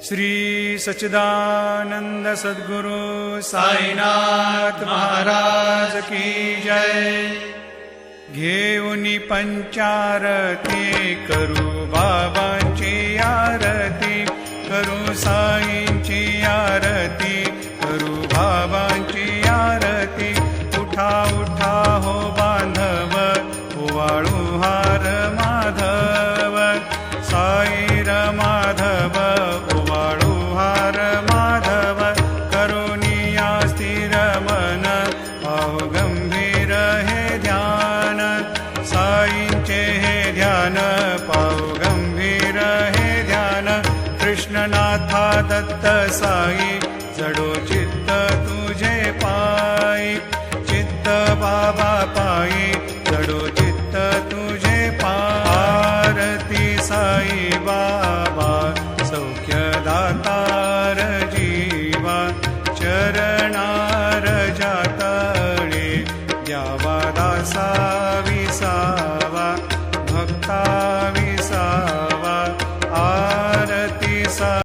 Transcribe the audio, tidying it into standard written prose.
श्री सच्चिदानंद सद्गुरु साईनाथ महाराज की जय। घेऊनी पंचारती करू बाबांची आरती, करू साईंची आरती, करू बाबांची आरती। उठा उठा हो बांधव, ओवाळू हार माधव, साईर माधव ओवाळू हार माधव। करुणिया स्थिर मन, पाहु गंभीर हे ध्यान, साईंचे हे ध्यान, पाहु गंभीर हे ध्यान। कृष्णनाथा दत्त साई, जडो चित्त तुझे पायी, चित्त बाबा पायी, जडो चित्त तुझे पायी। आरती साई बाबा, सौख्यदातार जीवा, चरणार जातळे, द्यावा दासा विसावा, भक्ता